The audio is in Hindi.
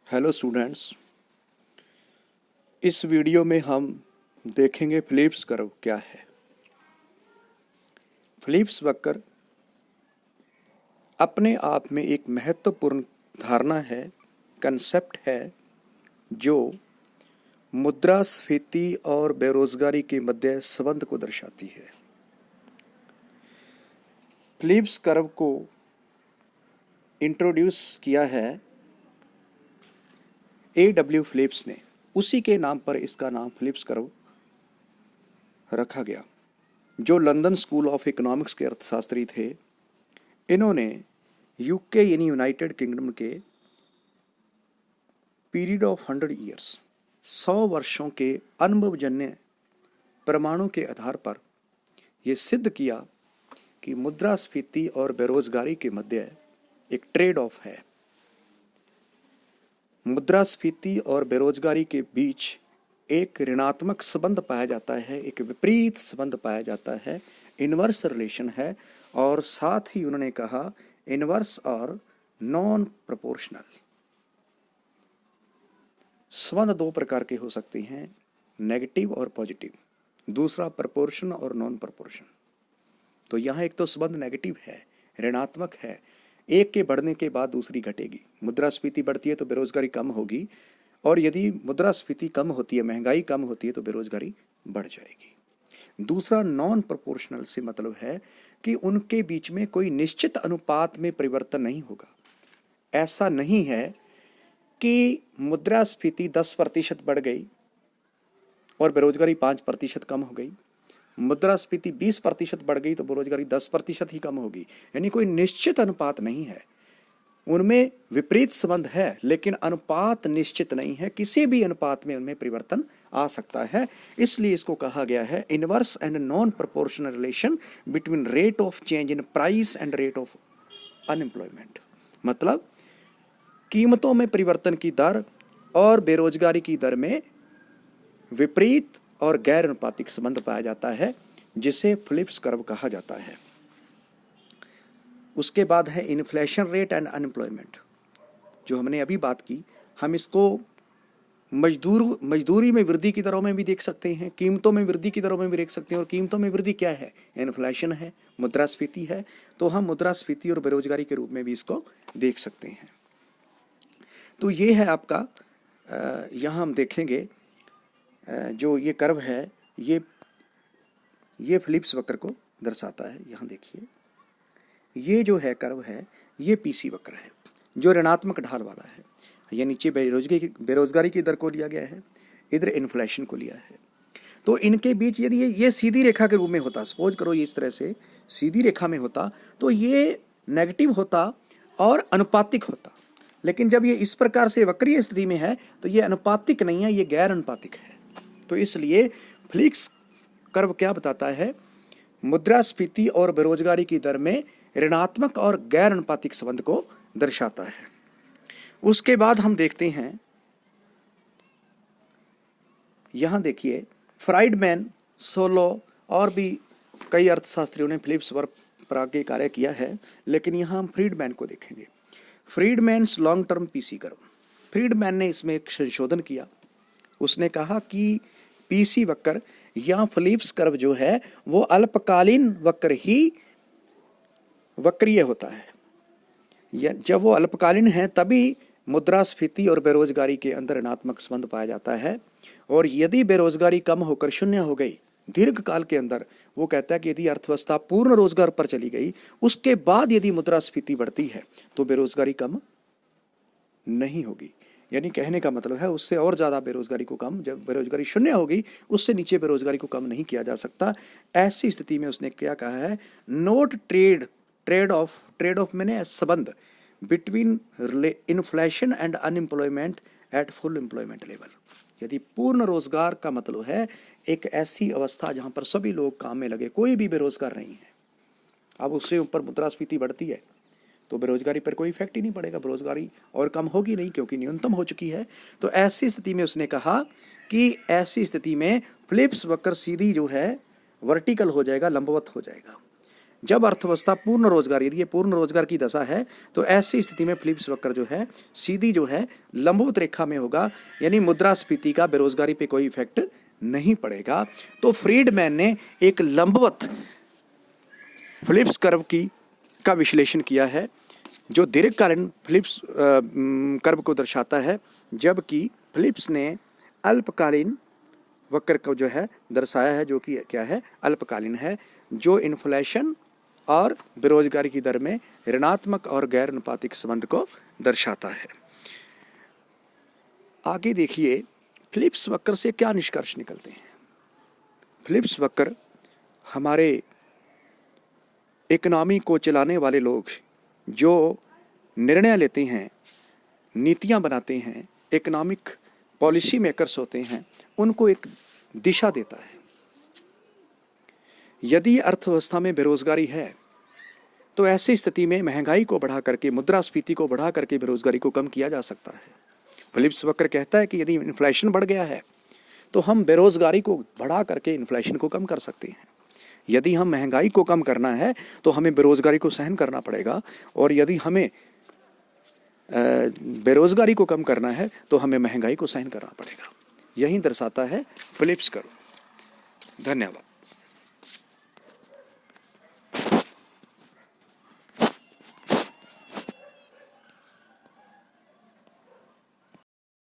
हेलो स्टूडेंट्स, इस वीडियो में हम देखेंगे फिलिप्स कर्व क्या है। फिलिप्स वक्र अपने आप में एक महत्वपूर्ण धारणा है, कंसेप्ट है, जो मुद्रास्फीति और बेरोजगारी के मध्य संबंध को दर्शाती है। फिलिप्स कर्व को इंट्रोड्यूस किया है A.W. फिलिप्स ने। उसी के नाम पर इसका नाम फिलिप्स कर्व रखा गया, जो लंदन स्कूल ऑफ इकोनॉमिक्स के अर्थशास्त्री थे। इन्होंने यूके यानी यूनाइटेड किंगडम के पीरियड ऑफ 100 ईयर्स 100 वर्षों के अनुभवजन्य प्रमाणों के आधार पर यह सिद्ध किया कि मुद्रास्फीति और बेरोजगारी के मध्य एक ट्रेड ऑफ है। मुद्रास्फीति और बेरोजगारी के बीच एक ऋणात्मक संबंध पाया जाता है, एक विपरीत संबंध पाया जाता है, इनवर्स रिलेशन है। और साथ ही उन्होंने कहा इनवर्स और नॉन प्रोपोर्शनल संबंध दो प्रकार के हो सकते हैं, नेगेटिव और पॉजिटिव। दूसरा प्रोपोर्शन और नॉन प्रोपोर्शन। तो यहाँ एक तो संबंध नेगेटिव है, ऋणात्मक है, एक के बढ़ने के बाद दूसरी घटेगी। मुद्रास्फीति बढ़ती है तो बेरोजगारी कम होगी, और यदि मुद्रास्फीति कम होती है, महंगाई कम होती है, तो बेरोजगारी बढ़ जाएगी। दूसरा नॉन प्रोपोर्शनल से मतलब है कि उनके बीच में कोई निश्चित अनुपात में परिवर्तन नहीं होगा। ऐसा नहीं है कि मुद्रास्फीति 10% बढ़ गई और बेरोजगारी 5% कम हो गई, मुद्रास्फीति 20% बढ़ गई तो बेरोजगारी 10% ही कम होगी। यानी कोई निश्चित अनुपात नहीं है, उनमें विपरीत संबंध है, लेकिन अनुपात निश्चित नहीं है। किसी भी अनुपात में उनमें परिवर्तन आ सकता है। इसलिए इसको कहा गया है inverse and non proportional relation between rate of change in price and rate of unemployment. मतलब कीमतों में परिवर्तन की दर और बेरोजगारी की दर में विपरीत और गैर अनुपातिक संबंध पाया जाता है, जिसे फिलिप्स कर्व कहा जाता है। उसके बाद है इन्फ्लेशन रेट एंड अनएम्प्लॉयमेंट, जो हमने अभी बात की। हम इसको मजदूरी में वृद्धि की दरों में भी देख सकते हैं, कीमतों में वृद्धि की दरों में भी देख सकते हैं। और कीमतों में वृद्धि क्या है? इन्फ्लेशन है, मुद्रास्फीति है। तो हम मुद्रास्फीति और बेरोजगारी के रूप में भी इसको देख सकते हैं। तो ये है आपका, यहाँ हम देखेंगे जो ये कर्व है, ये फिलिप्स वक्र को दर्शाता है। यहाँ देखिए, ये जो है कर्व है, ये पीसी वक्र है, जो ऋणात्मक ढाल वाला है। ये नीचे बेरोजगारी की दर को लिया गया है, इधर इन्फ्लेशन को लिया है। तो इनके बीच यदि ये सीधी रेखा के रूप में होता, सपोज करो ये इस तरह से सीधी रेखा में होता, तो ये नेगेटिव होता और अनुपातिक होता। लेकिन जब ये इस प्रकार से वक्रीय स्थिति में है, तो ये अनुपातिक नहीं है, ये गैर अनुपातिक है। तो इसलिए फिलिप्स कर्व क्या बताता है? मुद्रास्फीति और बेरोजगारी की दर में ऋणात्मक और गैर अनुपातिक संबंध को दर्शाता है। उसके बाद हम देखते हैं, यहां देखिए, फ्राइडमैन, सोलो और भी कई अर्थशास्त्रियों ने फिलिप्स वर्ग पर आगे कार्य किया है, लेकिन यहां हम फ्रीडमैन को देखेंगे। Friedman's long term PC curve. Friedman ने इसमें एक संशोधन किया। उसने कहा कि पीसी वक्र या फिलिप्स कर्व जो है वो अल्पकालीन वक्र ही वक्रीय होता है। जब वो अल्पकालीन है तभी मुद्रास्फीति और बेरोजगारी के अंदर ऋणात्मक संबंध पाया जाता है। और यदि बेरोजगारी कम होकर शून्य हो गई दीर्घ काल के अंदर, वो कहता है कि यदि अर्थव्यवस्था पूर्ण रोजगार पर चली गई, उसके बाद यदि मुद्रास्फीति बढ़ती है तो बेरोजगारी कम नहीं होगी। यानी कहने का मतलब है उससे और ज्यादा बेरोजगारी को कम, जब बेरोजगारी शून्य होगी उससे नीचे बेरोजगारी को कम नहीं किया जा सकता। ऐसी स्थिति में उसने क्या कहा है? नोट ट्रेड ऑफ मैंने संबंध between inflation and unemployment at full employment level. यदि पूर्ण रोजगार का मतलब है एक ऐसी अवस्था जहां पर सभी लोग काम में लगे, कोई भी बेरोजगार नहीं है। अब उससे ऊपर मुद्रास्फीति बढ़ती है तो बेरोजगारी पर कोई इफेक्ट ही नहीं पड़ेगा, बेरोजगारी और कम होगी नहीं, क्योंकि न्यूनतम हो चुकी है। तो ऐसी स्थिति में उसने कहा कि ऐसी स्थिति में फिलिप्स वक्र सीधी जो है वर्टिकल हो जाएगा, लंबवत हो जाएगा। जब अर्थव्यवस्था पूर्ण रोजगार, यदि ये पूर्ण रोजगार की दशा है तो ऐसी स्थिति में फिलिप्स वक्र जो है सीधी जो है लंबवत रेखा में होगा, यानी मुद्रास्फीति का बेरोजगारी पे कोई इफेक्ट नहीं पड़ेगा। तो फ्रीडमैन ने एक लंबवत फिलिप्स कर्व का विश्लेषण किया है जो दीर्घकालीन फिलिप्स कर्व को दर्शाता है, जबकि फिलिप्स ने अल्पकालीन वक्र को जो है दर्शाया है, जो कि क्या है, अल्पकालीन है, जो इन्फ्लेशन और बेरोजगारी की दर में ऋणात्मक और गैर अनुपातिक संबंध को दर्शाता है। आगे देखिए फिलिप्स वक्र से क्या निष्कर्ष निकलते हैं। फिलिप्स वक्र हमारे इकोनॉमी को चलाने वाले लोग जो निर्णय लेते हैं, नीतियां बनाते हैं, इकोनॉमिक पॉलिसी मेकर्स होते हैं, उनको एक दिशा देता है। यदि अर्थव्यवस्था में बेरोजगारी है तो ऐसी स्थिति में महंगाई को बढ़ा करके, मुद्रास्फीति को बढ़ा करके बेरोजगारी को कम किया जा सकता है। फिलिप्स वक्र कहता है कि यदि इन्फ्लेशन बढ़ गया है तो हम बेरोजगारी को बढ़ा करके इन्फ्लेशन को कम कर सकते हैं। यदि हम महंगाई को कम करना है तो हमें बेरोजगारी को सहन करना पड़ेगा, और यदि हमें बेरोजगारी को कम करना है तो हमें महंगाई को सहन करना पड़ेगा। यही दर्शाता है फिलिप्स कर्व। धन्यवाद।